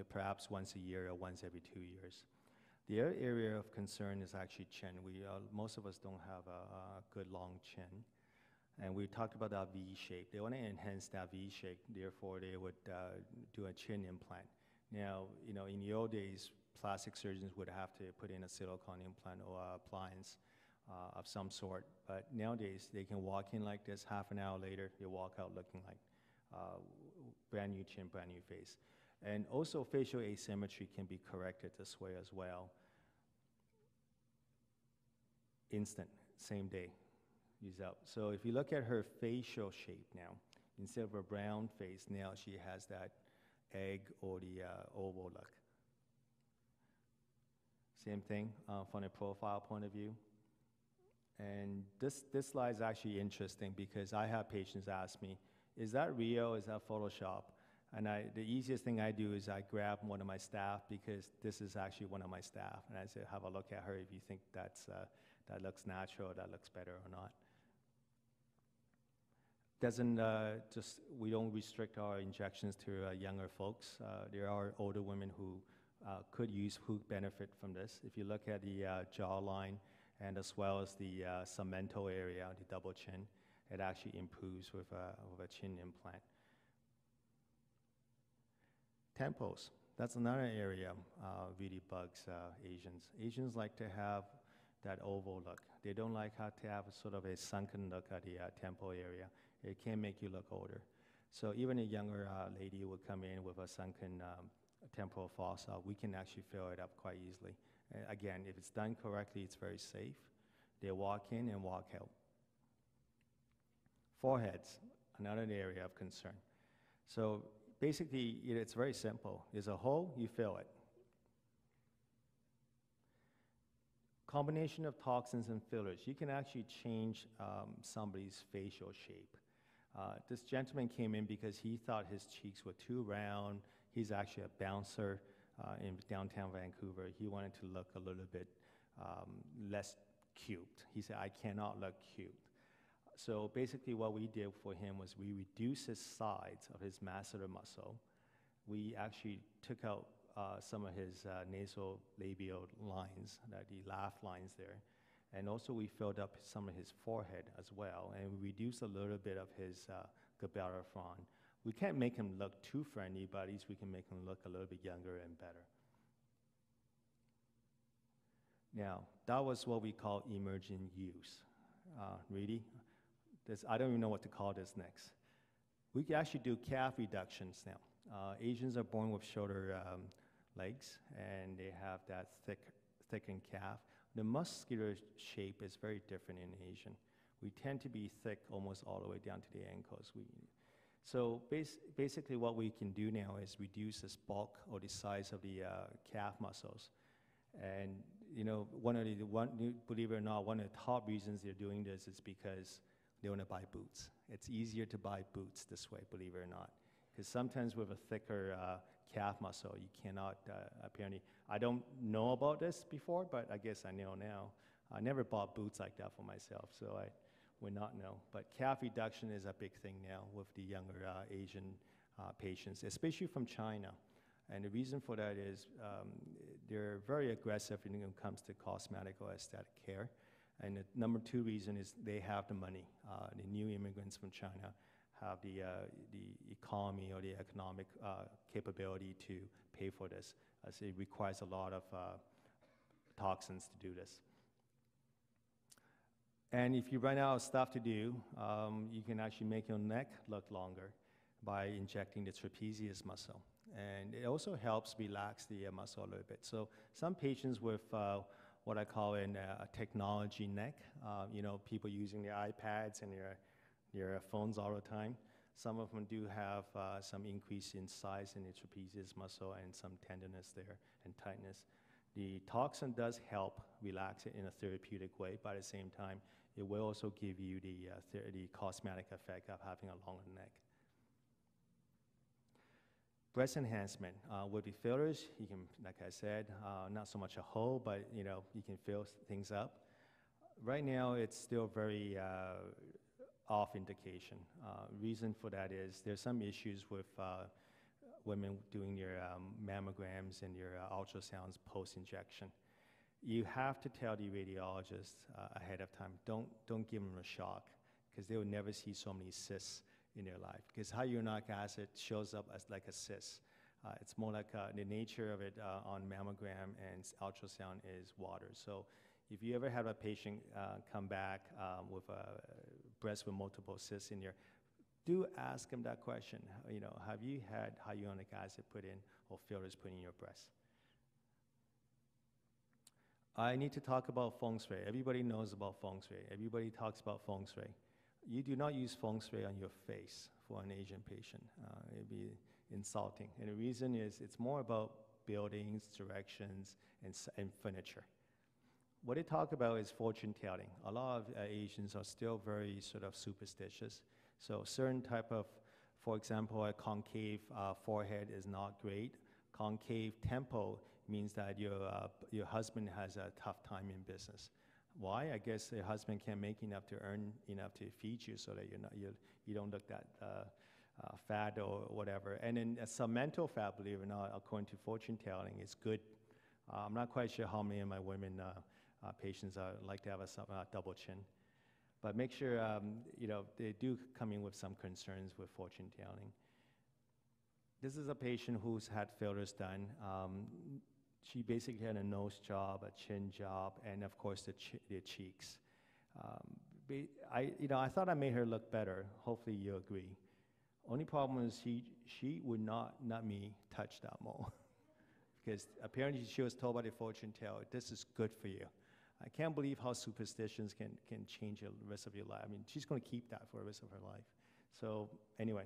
perhaps once a year or once every 2 years. The other area of concern is actually chin. Most of us don't have a good long chin. And we talked about that V shape. They want to enhance that V shape, therefore they would do a chin implant. Now, in the old days, plastic surgeons would have to put in a silicone implant or appliance of some sort. But nowadays, they can walk in like this, half an hour later, they walk out looking like brand new chin, brand new face. And also facial asymmetry can be corrected this way as well. Instant, same day, use up. So if you look at her facial shape now, instead of a brown face, now she has that egg or the oval look. Same thing from a profile point of view. And this slide is actually interesting because I have patients ask me, is that real, is that Photoshop? And the easiest thing I do is I grab one of my staff because this is actually one of my staff. And I say, have a look at her if you think that looks natural, that looks better or not. We don't restrict our injections to younger folks. There are older women who could benefit from this. If you look at the jawline and as well as the segmental area, the double chin, it actually improves with a chin implant. Temples, that's another area really bugs Asians. Asians like to have that oval look. They don't like how to have a sort of a sunken look at the temple area. It can make you look older. So even a younger lady would come in with a sunken temporal fossa. We can actually fill it up quite easily. Again, if it's done correctly, it's very safe. They walk in and walk out. Foreheads, another area of concern. So basically, it's very simple. There's a hole, you fill it. Combination of toxins and fillers, you can actually change somebody's facial shape. This gentleman came in because he thought his cheeks were too round. He's actually a bouncer in downtown Vancouver. He wanted to look a little bit less cubed. He said, I cannot look cubed. So basically what we did for him was we reduced his sides of his masseter muscle. We actually took out some of his nasal labial lines, the laugh lines there. And also we filled up some of his forehead as well, and we reduced a little bit of his glabellar front. We can't make him look too friendly, but at least we can make him look a little bit younger and better. Now, that was what we call emergent use. Really? I don't even know what to call this next. We can actually do calf reductions now. Asians are born with shorter legs, and they have that thickened calf. The muscular shape is very different in Asian. We tend to be thick almost all the way down to the ankles. So basically what we can do now is reduce this bulk or the size of the calf muscles. And believe it or not, one of the top reasons they're doing this is because they want to buy boots. It's easier to buy boots this way, believe it or not. Because sometimes with a thicker calf muscle, you cannot, apparently, I don't know about this before, but I guess I know now. I never bought boots like that for myself, so I would not know. But calf reduction is a big thing now with the younger Asian patients, especially from China. And the reason for that is they're very aggressive when it comes to cosmetic or aesthetic care. And the number two reason is they have the money. The new immigrants from China have the economy or the economic capability to pay for this, as it requires a lot of toxins to do this. And if you run out of stuff to do, you can actually make your neck look longer by injecting the trapezius muscle. And it also helps relax the muscle a little bit. So some patients with what I call a technology neck, people using their iPads and their phones all the time. Some of them do have some increase in size in the trapezius muscle and some tenderness there and tightness. The toxin does help relax it in a therapeutic way, but at the same time, it will also give you the cosmetic effect of having a longer neck. Breast enhancement. With the fillers, you can, like I said, not so much a hole, but you can fill things up. Right now, it's still very off indication. Reason for that is there's some issues with women doing your mammograms and your ultrasounds post-injection. You have to tell the radiologist ahead of time. Don't give them a shock, because they will never see so many cysts in their life. Because hyaluronic acid shows up as like a cyst. It's more like the nature of it on mammogram and ultrasound is water. So if you ever have a patient come back with a breast with multiple cysts in there, do ask them that question. Have you had hyaluronic acid put in or fillers put in your breast? I need to talk about feng shui. Everybody knows about feng shui. Everybody talks about feng shui. You do not use feng shui on your face for an Asian patient. It'd be insulting. And the reason is it's more about buildings, directions, and furniture. What they talk about is fortune telling. A lot of Asians are still very sort of superstitious. So certain type of, for example, a concave forehead is not great. Concave temple means that your husband has a tough time in business. Why? I guess your husband can't make enough to earn enough to feed you, so that you don't look that fat or whatever. And then some mental fat, believe it or not, according to fortune telling, is good. I'm not quite sure how many of my women patients like to have a double chin, but make sure they do come in with some concerns with fortune telling. This is a patient who's had fillers done. She basically had a nose job, a chin job, and of course the cheeks. I thought I made her look better. Hopefully you agree. Only problem is she would not me touch that mole, because apparently she was told by the fortune teller, this is good for you. I can't believe how superstitions can change the rest of your life. I mean, she's going to keep that for the rest of her life. So anyway,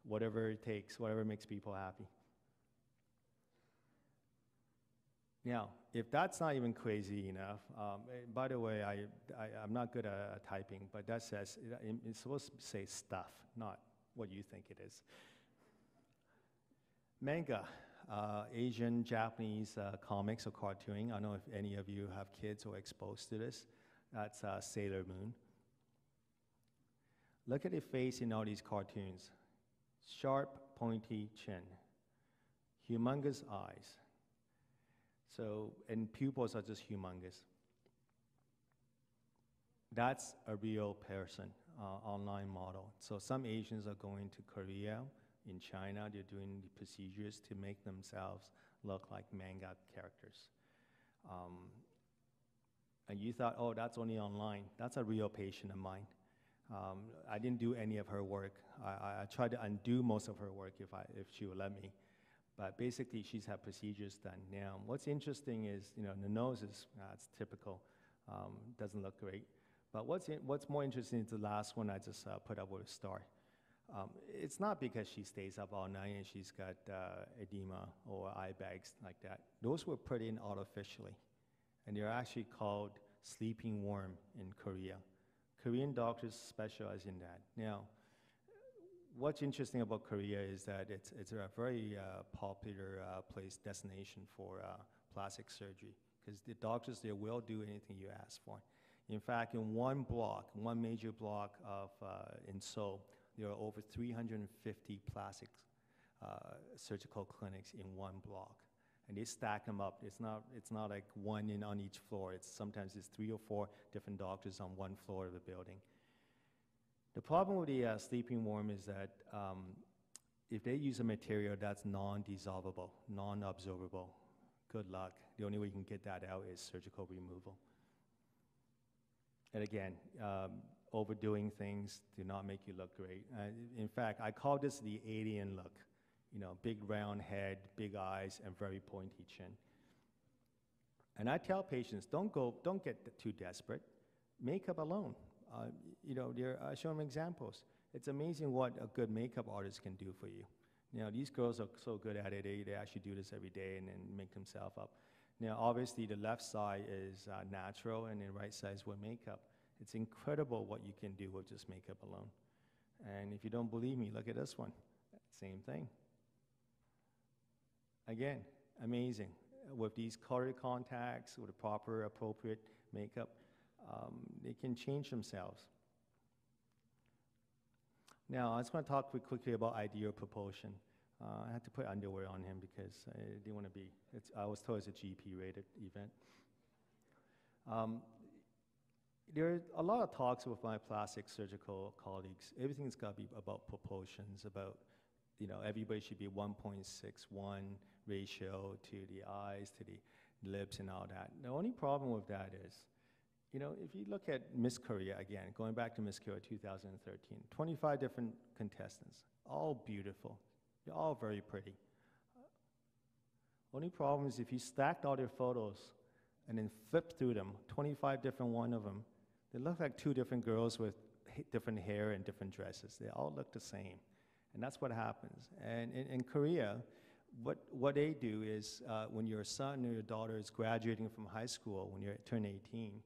whatever it takes, whatever makes people happy. Now, if that's not even crazy enough, by the way, I'm not good at typing, but that says, it's supposed to say stuff, not what you think it is. Manga, Asian, Japanese comics or cartooning. I don't know if any of you have kids or exposed to this. That's Sailor Moon. Look at the face in all these cartoons. Sharp, pointy chin, humongous eyes. So, and pupils are just humongous. That's a real person, online model. So some Asians are going to Korea, in China, they're doing the procedures to make themselves look like manga characters. And you thought, oh, that's only online. That's a real patient of mine. I didn't do any of her work. I tried to undo most of her work if she would let me. But basically, she's had procedures done. Now, what's interesting is, the nose is it's typical, doesn't look great. But what's more interesting is the last one I just put up with a star. It's not because she stays up all night and she's got edema or eye bags like that. Those were put in artificially, and they're actually called sleeping worm in Korea. Korean doctors specialize in that. Now, what's interesting about Korea is that it's a very popular destination for plastic surgery, because the doctors there will do anything you ask for. In fact, in one major block in Seoul, there are over 350 plastic surgical clinics in one block, and they stack them up. It's not like one on each floor. Sometimes it's 3 or 4 different doctors on one floor of the building. The problem with the sleeping worm is that if they use a material that's non-dissolvable, non-absorbable, good luck. The only way you can get that out is surgical removal. And again, overdoing things do not make you look great. In fact, I call this the alien look. Big round head, big eyes, and very pointy chin. And I tell patients, don't get too desperate. Makeup alone. I show them examples. It's amazing what a good makeup artist can do for you. These girls are so good at it, they actually do this every day and then make themselves up. Now, obviously, the left side is natural, and the right side is with makeup. It's incredible what you can do with just makeup alone. And if you don't believe me, look at this one. Same thing. Again, amazing. With these color contacts, with the proper, appropriate makeup, they can change themselves. Now, I just want to talk quickly about ideal proportion. I had to put underwear on him because I didn't want to be, I was told it's a GP-rated event. There are a lot of talks with my plastic surgical colleagues. Everything's got to be about proportions, about, everybody should be 1.61 ratio to the eyes, to the lips and all that. The only problem with that is, if you look at Miss Korea again, going back to Miss Korea 2013, 25 different contestants, all beautiful. They're all very pretty. Only problem is if you stacked all their photos and then flipped through them, 25 different one of them, they look like two different girls with different hair and different dresses. They all look the same. And that's what happens. And in Korea, what they do is when your son or your daughter is graduating from high school, when you turn 18,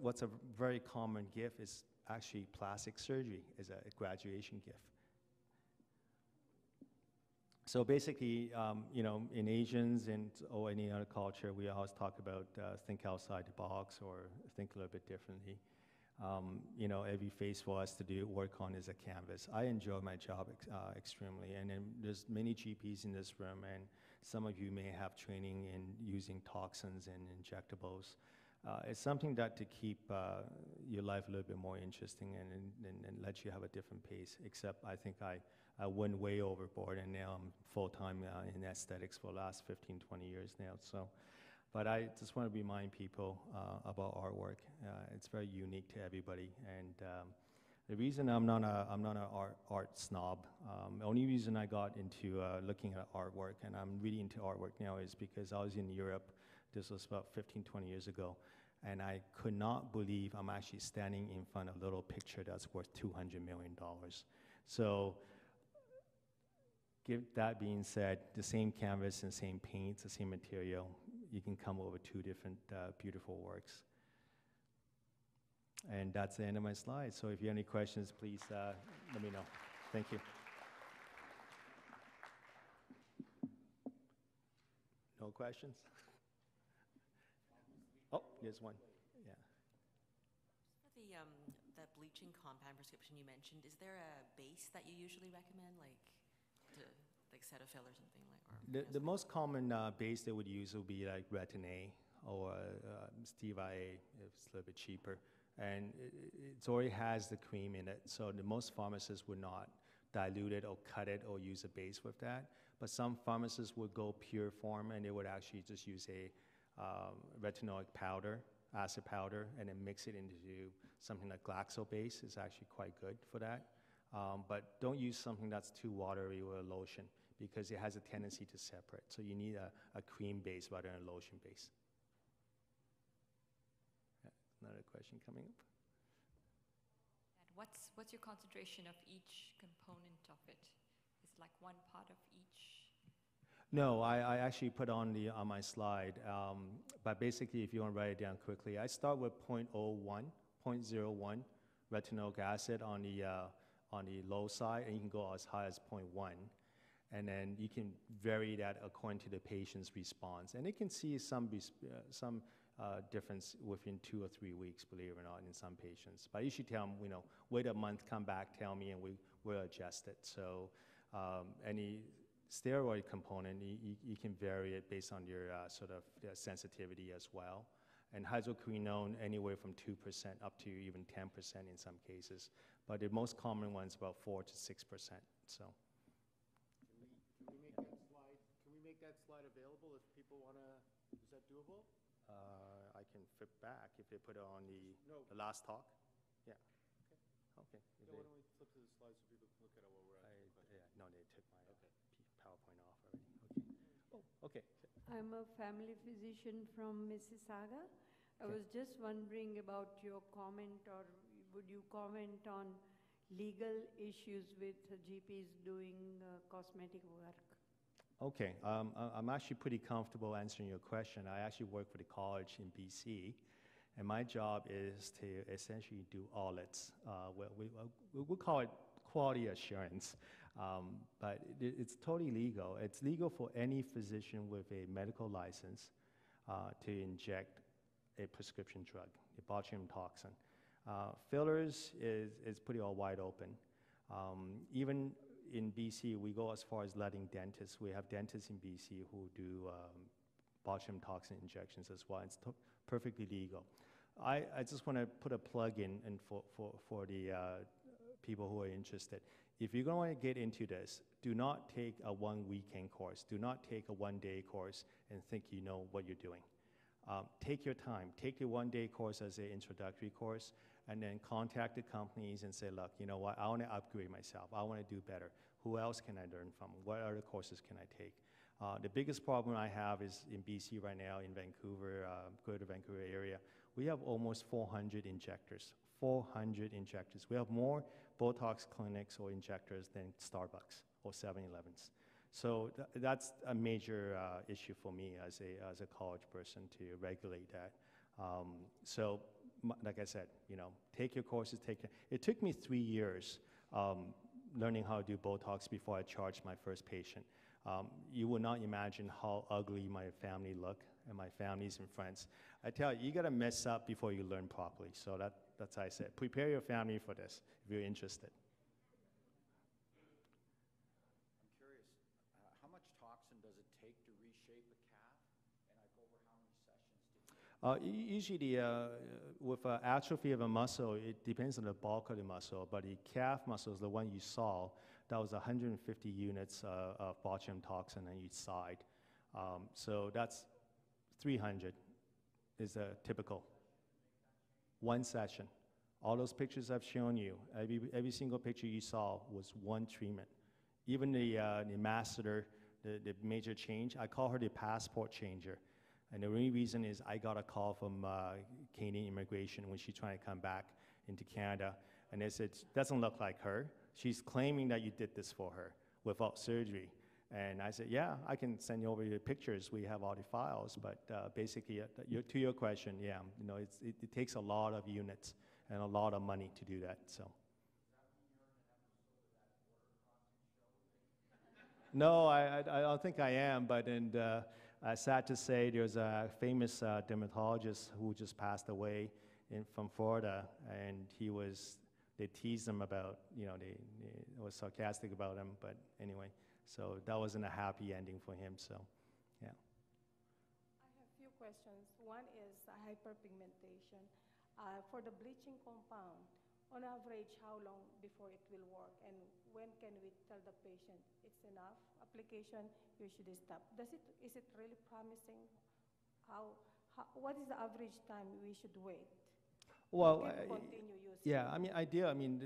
what's a very common gift is actually plastic surgery as a graduation gift. So basically, in Asians or any other culture, we always talk about think outside the box or think a little bit differently. Every phase for us to work on is a canvas. I enjoy my job extremely, and then there's many GPs in this room, and some of you may have training in using toxins and injectables. It's something that to keep your life a little bit more interesting and let you have a different pace, except I think I went way overboard, and now I'm full-time in aesthetics for the last 15, 20 years now. So, but I just want to remind people about artwork. It's very unique to everybody, and the reason I'm not an art snob, the only reason I got into looking at artwork, and I'm really into artwork now, is because I was in Europe. This was about 15, 20 years ago, and I could not believe I'm actually standing in front of a little picture that's worth $200 million. So, that being said, the same canvas and same paints, the same material, you can come up with two different beautiful works. And that's the end of my slide. So if you have any questions, please let me know. Thank you. No questions? Oh, there's one. Yeah. For the bleaching compound prescription you mentioned, is there a base that you usually recommend, like Cetaphil or something like? The most common base they would use would be like Retin-A or Stevia A if it's a little bit cheaper. And it already has the cream in it, so the most pharmacists would not dilute it or cut it or use a base with that. But some pharmacists would go pure form, and they would actually just use a retinoic powder, acid powder, and then mix it into something like Glaxo base. Is actually quite good for that. But don't use something that's too watery or a lotion, because it has a tendency to separate. So you need a cream base rather than a lotion base. Another question coming up. And what's your concentration of each component of it? Is like one part of each? No, I actually put on my slide. But basically, if you want to write it down quickly, I start with 0.01 retinoic acid on the low side, and you can go as high as 0.1. And then you can vary that according to the patient's response. And you can see some difference within 2 or 3 weeks, believe it or not, in some patients. But you should tell them, wait a month, come back, tell me, and we'll adjust it. So any steroid component, you can vary it based on your sort of sensitivity as well. And hydroquinone, anywhere from 2% up to even 10% in some cases. But the most common one is about 4 to 6%. So. Can we make that slide available if people want to? Is that doable? I can flip back if they put it on the last talk. Yeah. Okay. So why don't we flip to the slide so people can look at it while we're at it? Yeah, no, they took my PowerPoint off already. Okay. Oh, okay. I'm a family physician from Mississauga. I was just wondering about your comment, or would you comment on legal issues with GPs doing cosmetic work? Okay, I'm actually pretty comfortable answering your question. I actually work for the college in BC, and my job is to essentially do audits. We'll call it quality assurance, but it's totally legal. It's legal for any physician with a medical license to inject a prescription drug, a botulinum toxin. Fillers is pretty all wide open. Even in BC, we go as far as letting dentists. We have dentists in BC who do botulinum toxin injections as well. It's perfectly legal. I just want to put a plug in for the people who are interested. If you're going to get into this, do not take a one-weekend course. Do not take a one-day course and think you know what you're doing. Take your time. Take the one-day course as an introductory course, and then contact the companies and say, look, you know what, I want to upgrade myself. I want to do better. Who else can I learn from? What other courses can I take? The biggest problem I have is in BC right now, in Vancouver, Greater Vancouver area, we have almost 400 injectors. 400 injectors. We have more Botox clinics or injectors than Starbucks or 7-Elevens. So that's a major issue for me as a college person to regulate that. So like I said, you know, take your courses. It took me 3 years learning how to do Botox before I charged my first patient. You will not imagine how ugly my family look and my families and friends. I tell you, you got to mess up before you learn properly. So that's how I said. Prepare your family for this if you're interested. I'm curious, how much toxin does it take to reshape a calf? And like over how many sessions? Usually, with atrophy of a muscle, it depends on the bulk of the muscle. But the calf muscle is the one you saw. That was 150 units of botulinum toxin on each side. So that's 300 is a typical. One session. All those pictures I've shown you, every single picture you saw was one treatment. Even the masseter, the major change, I call her the passport changer. And the only reason is I got a call from Canadian immigration when she's trying to come back into Canada. And they said, doesn't look like her. She's claiming that you did this for her without surgery. And I said, yeah, I can send you over the pictures. We have all the files. But basically, to your question, yeah, you know, it takes a lot of units and a lot of money to do that. So. No, I don't think I am. But sad to say, there's a famous dermatologist who just passed away from Florida, and they teased him about, you know, they was sarcastic about him. But anyway. So that wasn't a happy ending for him, so, yeah. I have a few questions. One is hyperpigmentation. For the bleaching compound, on average, how long before it will work? And when can we tell the patient it's enough application, you should stop? Is it really promising? What is the average time we should wait? Well, Continue using? yeah, I mean,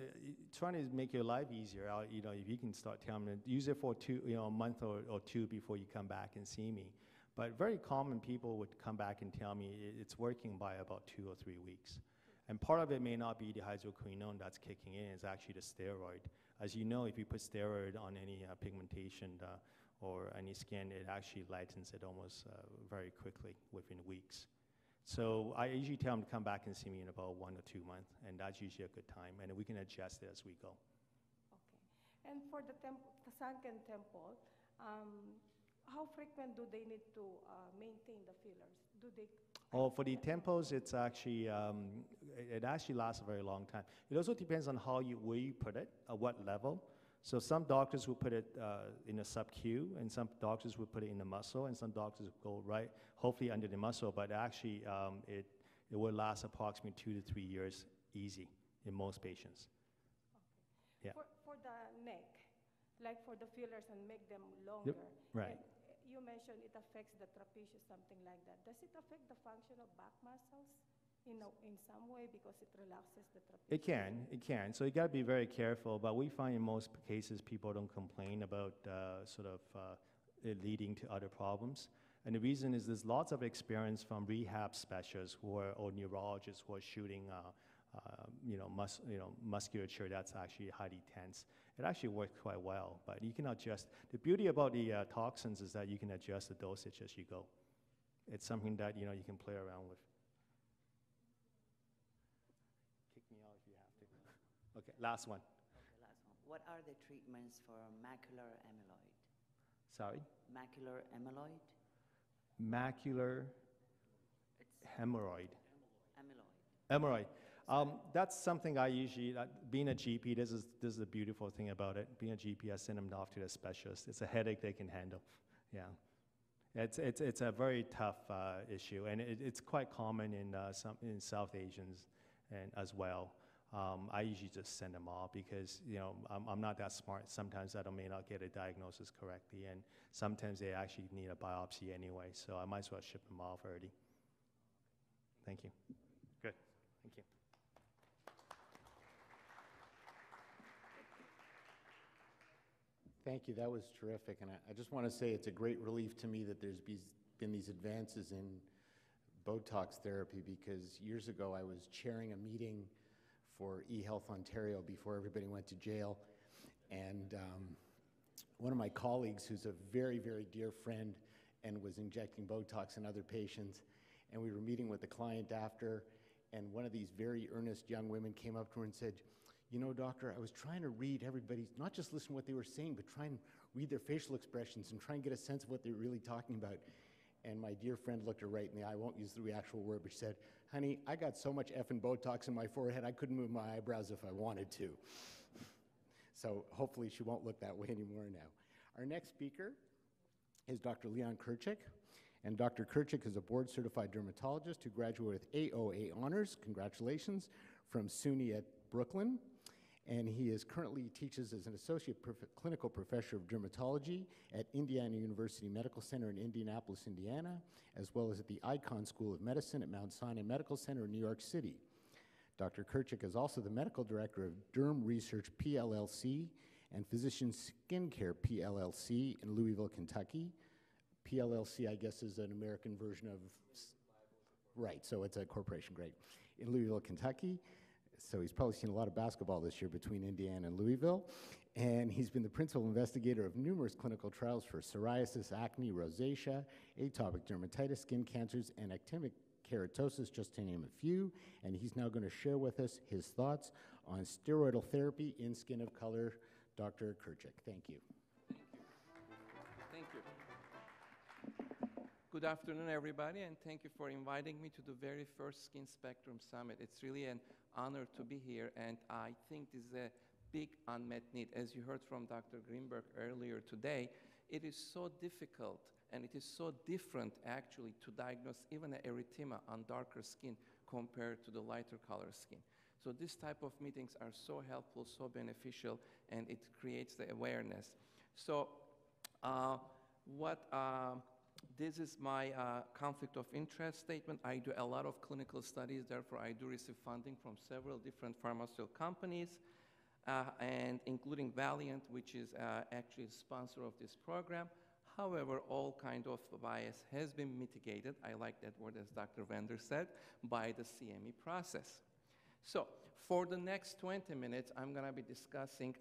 trying to make your life easier, you know, if you can start telling them, use it for a month or two before you come back and see me. But very common people would come back and tell me it's working by about 2 or 3 weeks. And part of it may not be the hydroquinone that's kicking in, it's actually the steroid. As you know, if you put steroid on any pigmentation or any skin, it actually lightens it almost very quickly within weeks. So I usually tell them to come back and see me in about 1 or 2 months, and that's usually a good time, and we can adjust it as we go. Okay. And for the sunken temple, how frequent do they need to maintain the fillers? Do they? Oh, for the temples, it's actually it actually lasts a very long time. It also depends on where you put it, at what level. So some doctors will put it in a sub-Q, and some doctors will put it in the muscle, and some doctors will go right, hopefully under the muscle, but actually it will last approximately 2 to 3 years easy in most patients. Okay. Yeah. For the neck, like for the fillers and make them longer. Yep. Right. And you mentioned it affects the trapezius, something like that. Does it affect the function of back muscles? In some way, because it relaxes the trapezius? It can. So you got to be very careful, but we find in most cases people don't complain about it leading to other problems. And the reason is there's lots of experience from rehab specialists or neurologists who are shooting musculature that's actually highly tense. It actually works quite well, but you can adjust. The beauty about the toxins is that you can adjust the dosage as you go. It's something that you can play around with. Okay, last one. Okay, last one. What are the treatments for macular amyloid? Sorry? Macular amyloid? Macular It's hemorrhoid. amyloid. Hemorrhoid. That's something I usually, being a GP, this is the beautiful thing about it. Being a GP, I send them off to the specialist. It's a headache they can handle. Yeah. It's a very tough issue, and it's quite common in South Asians and as well. I usually just send them off because I'm not that smart. Sometimes I may not get a diagnosis correctly, and sometimes they actually need a biopsy anyway. So I might as well ship them off already. Thank you. Good. Thank you. Thank you, that was terrific. And I just want to say it's a great relief to me that there's been these advances in Botox therapy, because years ago I was chairing a meeting for eHealth Ontario before everybody went to jail. And one of my colleagues, who's a very, very dear friend and was injecting Botox in other patients, and we were meeting with the client after, and one of these very earnest young women came up to her and said, "You know, doctor, I was trying to read everybody's, not just listen to what they were saying, but try and read their facial expressions and try and get a sense of what they're really talking about." And my dear friend looked her right in the eye. I won't use the actual word, but she said, "Honey, I got so much effing Botox in my forehead, I couldn't move my eyebrows if I wanted to." So hopefully she won't look that way anymore now. Our next speaker is Dr. Leon Kurchik. And Dr. Kurchik is a board-certified dermatologist who graduated with AOA honors, congratulations, from SUNY at Brooklyn. And he currently teaches as an associate clinical professor of dermatology at Indiana University Medical Center in Indianapolis, Indiana, as well as at the Icahn School of Medicine at Mount Sinai Medical Center in New York City. Dr. Kurchik is also the medical director of Derm Research PLLC and Physician Skincare PLLC in Louisville, Kentucky. PLLC, I guess, is an American version of... Right, so it's a corporation, great. In Louisville, Kentucky. So he's probably seen a lot of basketball this year between Indiana and Louisville. And he's been the principal investigator of numerous clinical trials for psoriasis, acne, rosacea, atopic dermatitis, skin cancers, and actinic keratosis, just to name a few. And he's now going to share with us his thoughts on steroidal therapy in skin of color. Dr. Kurchik, thank you. Thank you. Good afternoon, everybody, and thank you for inviting me to the very first Skin Spectrum Summit. It's really an honor to be here, and I think this is a big unmet need. As you heard from Dr. Greenberg earlier today, it is so difficult and it is so different, actually, to diagnose even an erythema on darker skin compared to the lighter color skin. So this type of meetings are so helpful, so beneficial, and it creates the awareness. So this is my conflict of interest statement. I do a lot of clinical studies, therefore I do receive funding from several different pharmaceutical companies, and including Valiant, which is actually a sponsor of this program. However, all kind of bias has been mitigated, I like that word as Dr. Vender said, by the CME process. So for the next 20 minutes, I'm gonna be discussing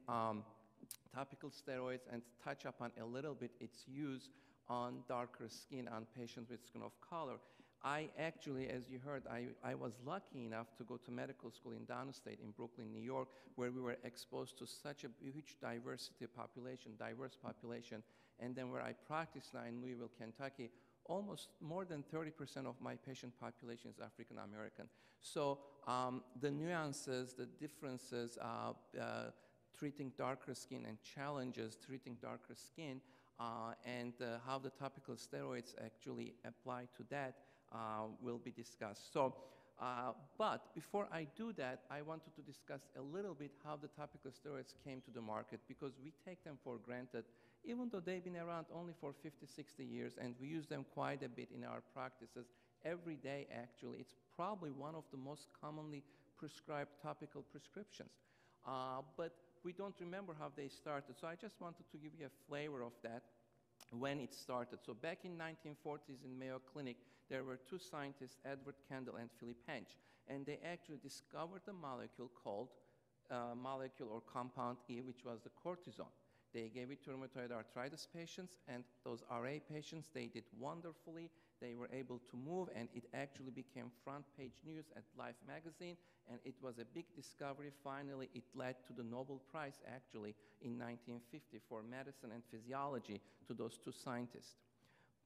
topical steroids and touch upon a little bit its use on darker skin, on patients with skin of color. I actually, as you heard, I was lucky enough to go to medical school in downstate in Brooklyn, New York, where we were exposed to such a huge diverse population, and then where I practice now in Louisville, Kentucky, almost more than 30% of my patient population is African American. So the nuances, the differences, treating darker skin and challenges treating darker skin, and how the topical steroids actually apply to that will be discussed. So, but before I do that, I wanted to discuss a little bit how the topical steroids came to the market, because we take them for granted, even though they've been around only for 50, 60 years, and we use them quite a bit in our practices every day, actually. It's probably one of the most commonly prescribed topical prescriptions. But we don't remember how they started. So I just wanted to give you a flavor of that when it started. So back in 1940s in Mayo Clinic, there were two scientists, Edward Kendall and Philip Hench, and they actually discovered a molecule called molecule or compound E, which was the cortisone. They gave it to rheumatoid arthritis patients, and those RA patients, they did wonderfully. They were able to move, and it actually became front page news at Life magazine, and it was a big discovery. Finally, it led to the Nobel Prize, actually, in 1950 for medicine and physiology to those two scientists.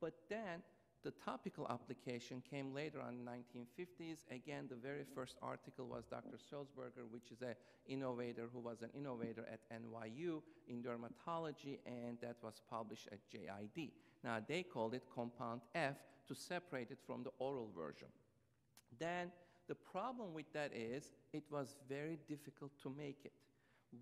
But then The topical application came later on in the 1950s. Again, the very first article was Dr. Sulzberger, which is an innovator who was an innovator at NYU in dermatology, and that was published at JID. Now, they called it compound F to separate it from the oral version. Then, the problem with that is it was very difficult to make it.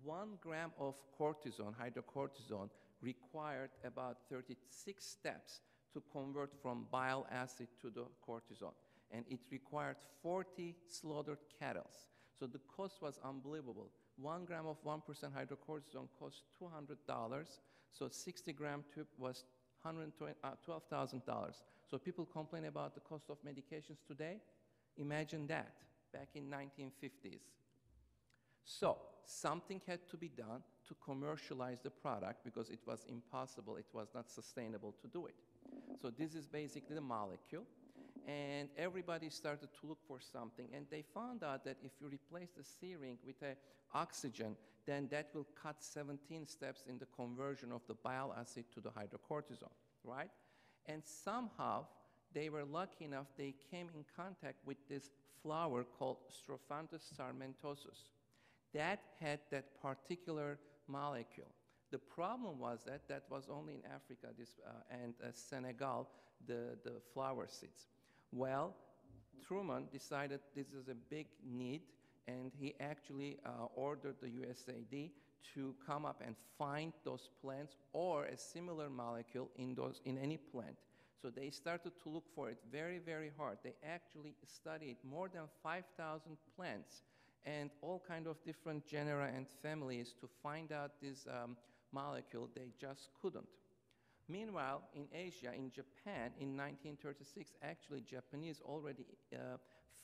1 gram of cortisone, hydrocortisone, required about 36 steps to convert from bile acid to the cortisone. And it required 40 slaughtered cattle. So the cost was unbelievable. 1 gram of 1% hydrocortisone cost $200. So 60 gram tube was $12,000. So people complain about the cost of medications today. Imagine that, back in 1950s. So something had to be done to commercialize the product because it was impossible, it was not sustainable to do it. So this is basically the molecule, and everybody started to look for something, and they found out that if you replace the C-ring with oxygen, then that will cut 17 steps in the conversion of the bile acid to the hydrocortisone, right? And somehow, they were lucky enough, they came in contact with this flower called Strophanthus sarmentosus. That had that particular molecule. The problem was that that was only in Africa and Senegal, the flower seeds. Well, Truman decided this is a big need, and he actually ordered the USAID to come up and find those plants or a similar molecule in any plant. So they started to look for it very, very hard. They actually studied more than 5,000 plants and all kind of different genera and families to find out this molecule. They just couldn't. Meanwhile, in Asia, in Japan, in 1936, actually Japanese already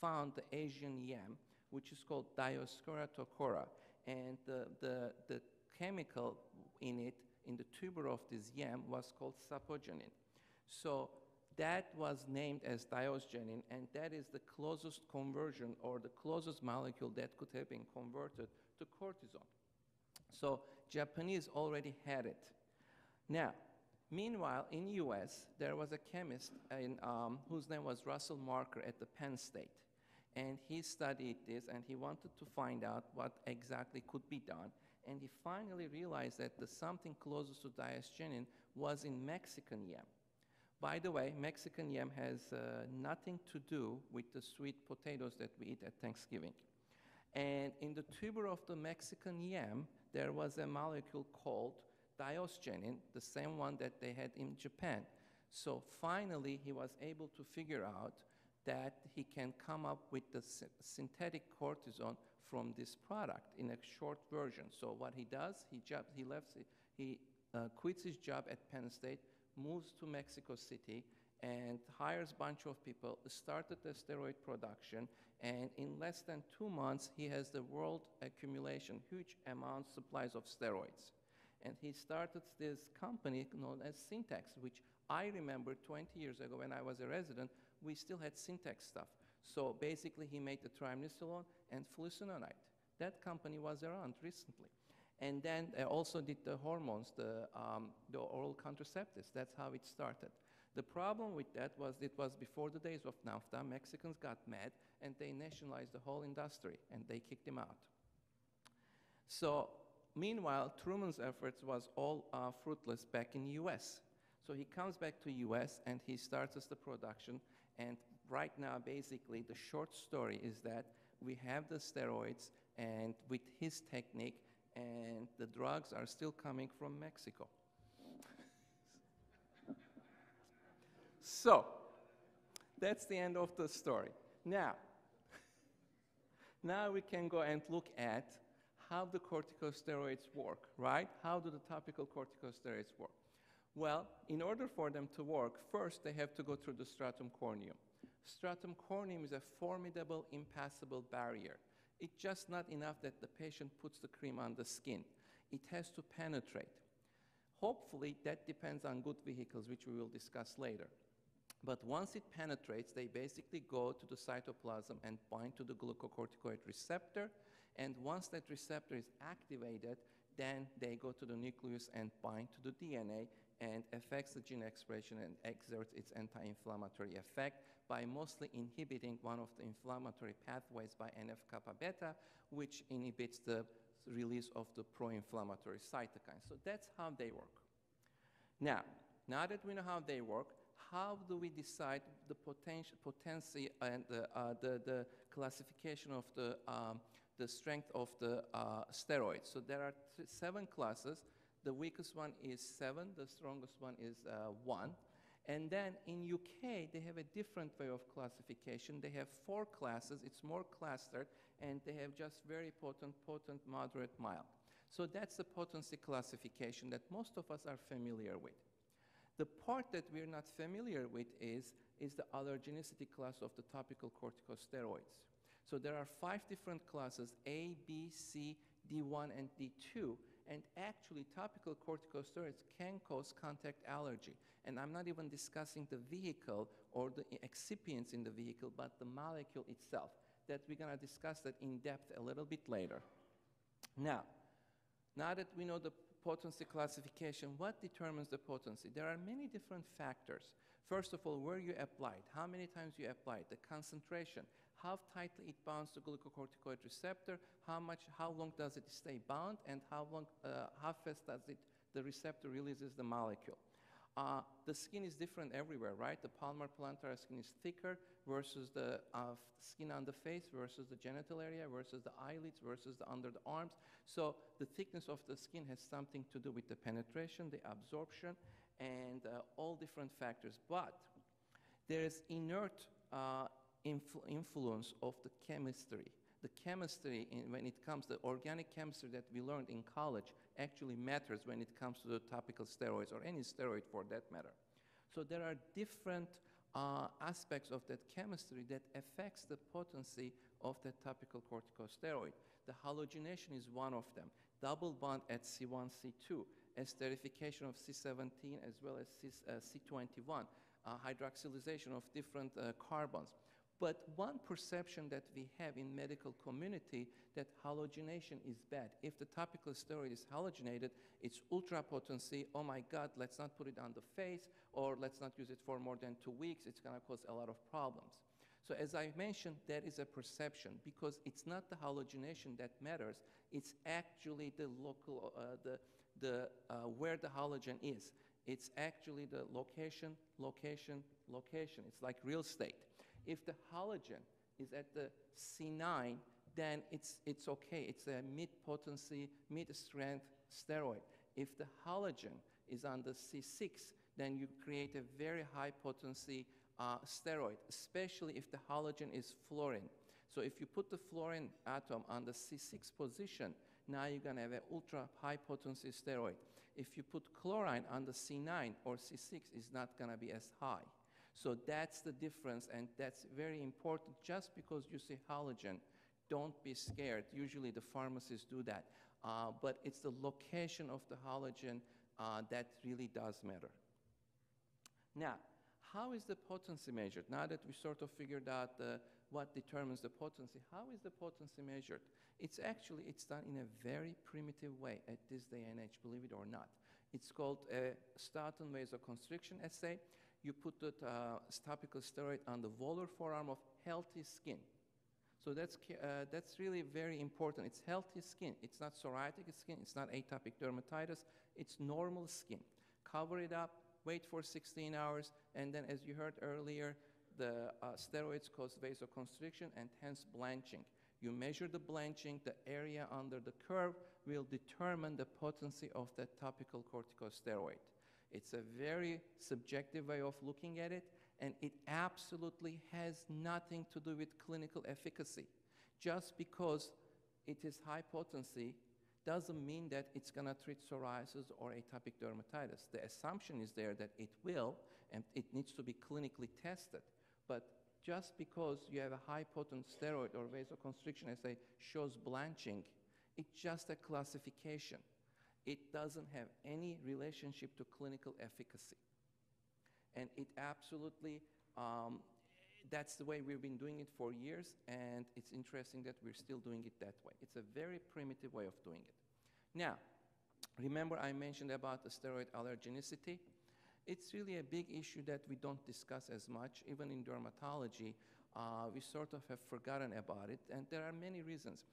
found the Asian yam, which is called Dioscora tocora. And the chemical in it, in the tuber of this yam, was called sapogenin. So that was named as diosgenin, and that is the closest conversion or the closest molecule that could have been converted to cortisone. So Japanese already had it. Now, meanwhile, in US, there was a chemist whose name was Russell Marker at the Penn State. And he studied this, and he wanted to find out what exactly could be done. And he finally realized that the something closest to diosgenin was in Mexican yam. By the way, Mexican yam has nothing to do with the sweet potatoes that we eat at Thanksgiving. And in the tuber of the Mexican yam, there was a molecule called diosgenin, the same one that they had in Japan. So finally, he was able to figure out that he can come up with the synthetic cortisone from this product in a short version. So what he does, he quits his job at Penn State, moves to Mexico City, and hires a bunch of people, started the steroid production, and in less than 2 months, he has the world accumulation, huge amounts, supplies of steroids. And he started this company known as Syntax, which I remember 20 years ago when I was a resident, we still had Syntax stuff. So basically, he made the triamcinolone and fluocinolone. That company was around recently. And then they also did the hormones, the oral contraceptives. That's how it started. The problem with that was it was before the days of NAFTA. Mexicans got mad, and they nationalized the whole industry, and they kicked him out. So meanwhile, Truman's efforts was all fruitless back in US. So he comes back to US, and he starts the production. And right now, basically, the short story is that we have the steroids, and with his technique, and the drugs are still coming from Mexico. So, that's the end of the story. Now we can go and look at how the corticosteroids work, right? How do the topical corticosteroids work? Well, in order for them to work, first they have to go through the stratum corneum. Stratum corneum is a formidable, impassable barrier. It's just not enough that the patient puts the cream on the skin. It has to penetrate. Hopefully, that depends on good vehicles, which we will discuss later. But once it penetrates, they basically go to the cytoplasm and bind to the glucocorticoid receptor. And once that receptor is activated, then they go to the nucleus and bind to the DNA. and affects the gene expression and exerts its anti-inflammatory effect by mostly inhibiting one of the inflammatory pathways by NF-kappa beta, which inhibits the release of the pro-inflammatory cytokines. So that's how they work. Now that we know how they work, how do we decide the potency and the classification of the strength of the steroids? So there are 7 classes. The weakest one is 7, the strongest one is 1. And then in UK, they have a different way of classification. They have 4 classes. It's more clustered, and they have just very potent, moderate, mild. So that's the potency classification that most of us are familiar with. The part that we're not familiar with is the allergenicity class of the topical corticosteroids. So there are 5 different classes, A, B, C, D1, and D2. And actually, topical corticosteroids can cause contact allergy. And I'm not even discussing the vehicle or the excipients in the vehicle, but the molecule itself. That we're going to discuss that in depth a little bit later. Now that we know the potency classification, what determines the potency? There are many different factors. First of all, where you apply it, how many times you apply it, the concentration, how tightly it binds to glucocorticoid receptor, how long does it stay bound, and how fast does the receptor releases the molecule. The skin is different everywhere, right? The palmar plantar skin is thicker versus the skin on the face versus the genital area versus the eyelids versus the under the arms. So the thickness of the skin has something to do with the penetration, the absorption, and all different factors. But there is inert influence of the chemistry. The chemistry, when it comes to organic chemistry that we learned in college, actually matters when it comes to the topical steroids or any steroid for that matter. So there are different aspects of that chemistry that affects the potency of that topical corticosteroid. The halogenation is one of them. Double bond at C1, C2, esterification of C17 as well as C21, hydroxylation of different carbons. But one perception that we have in medical community that halogenation is bad. If the topical steroid is halogenated, it's ultra potency. Oh my God, let's not put it on the face, or let's not use it for more than 2 weeks. It's going to cause a lot of problems. So as I mentioned, that is a perception because it's not the halogenation that matters. It's actually the local, where the halogen is. It's actually the location, location, location. It's like real estate. If the halogen is at the C9, then it's okay. It's a mid-potency, mid-strength steroid. If the halogen is on the C6, then you create a very high-potency steroid, especially if the halogen is fluorine. So if you put the fluorine atom on the C6 position, now you're going to have an ultra-high-potency steroid. If you put chlorine on the C9 or C6, it's not going to be as high. So that's the difference, and that's very important. Just because you see halogen, don't be scared. Usually the pharmacists do that. But it's the location of the halogen that really does matter. Now, how is the potency measured? Now that we sort of figured out what determines the potency, how is the potency measured? It's done in a very primitive way at this day and age, believe it or not. It's called a Stoughton vasoconstriction assay. You put the topical steroid on the volar forearm of healthy skin. So that's really very important. It's healthy skin. It's not psoriatic skin. It's not atopic dermatitis. It's normal skin. Cover it up, wait for 16 hours, and then as you heard earlier, the steroids cause vasoconstriction and hence blanching. You measure the blanching, the area under the curve will determine the potency of that topical corticosteroid. It's a very subjective way of looking at it, and it absolutely has nothing to do with clinical efficacy. Just because it is high potency doesn't mean that it's going to treat psoriasis or atopic dermatitis. The assumption is there that it will, and it needs to be clinically tested. But just because you have a high potent steroid or vasoconstriction assay shows blanching, it's just a classification. It doesn't have any relationship to clinical efficacy. And it absolutely, that's the way we've been doing it for years, and it's interesting that we're still doing it that way. It's a very primitive way of doing it. Now, remember I mentioned about the steroid allergenicity. It's really a big issue that we don't discuss as much, even in dermatology. We sort of have forgotten about it, and there are many reasons.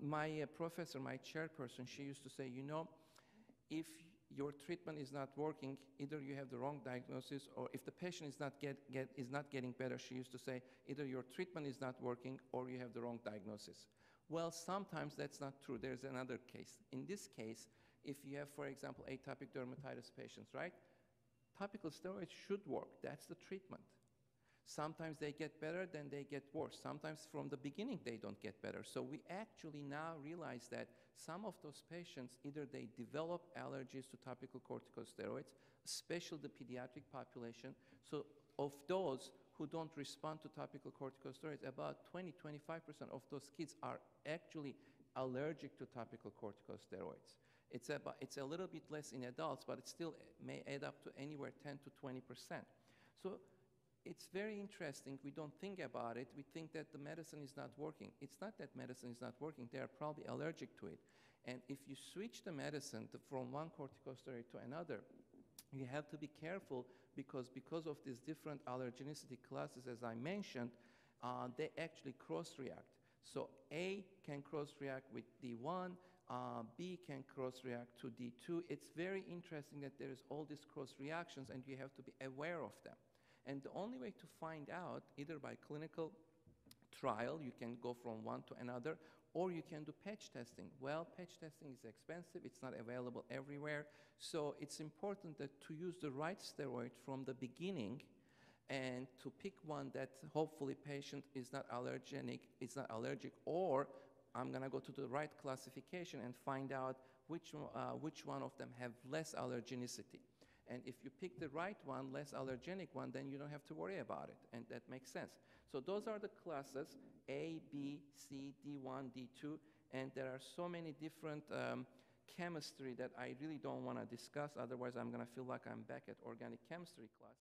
My professor, my chairperson, she used to say, you know, if your treatment is not working, either you have the wrong diagnosis, or if the patient is not getting better, she used to say, either your treatment is not working or you have the wrong diagnosis. Well, sometimes that's not true. There's another case. In this case, if you have, for example, atopic dermatitis patients, right? Topical steroids should work. That's the treatment. Sometimes they get better, then they get worse. Sometimes from the beginning they don't get better. So we actually now realize that some of those patients, either they develop allergies to topical corticosteroids, especially the pediatric population. So of those who don't respond to topical corticosteroids, about 20-25% of those kids are actually allergic to topical corticosteroids. It's a little bit less in adults, but it still may add up to anywhere 10 to 20%. So it's very interesting. We don't think about it. We think that the medicine is not working. It's not that medicine is not working. They are probably allergic to it. And if you switch the medicine from one corticosteroid to another, you have to be careful because of these different allergenicity classes, as I mentioned, they actually cross-react. So A can cross-react with D1, B can cross-react to D2. It's very interesting that there is all these cross-reactions, and you have to be aware of them. And the only way to find out, either by clinical trial, you can go from one to another, or you can do patch testing. Well, patch testing is expensive. It's not available everywhere. So it's important that to use the right steroid from the beginning and to pick one that hopefully patient is not allergic, or I'm going to go to the right classification and find out which one of them have less allergenicity. And if you pick the right one, less allergenic one, then you don't have to worry about it, and that makes sense. So those are the classes, A, B, C, D1, D2, and there are so many different chemistry that I really don't want to discuss, otherwise I'm going to feel like I'm back at organic chemistry class.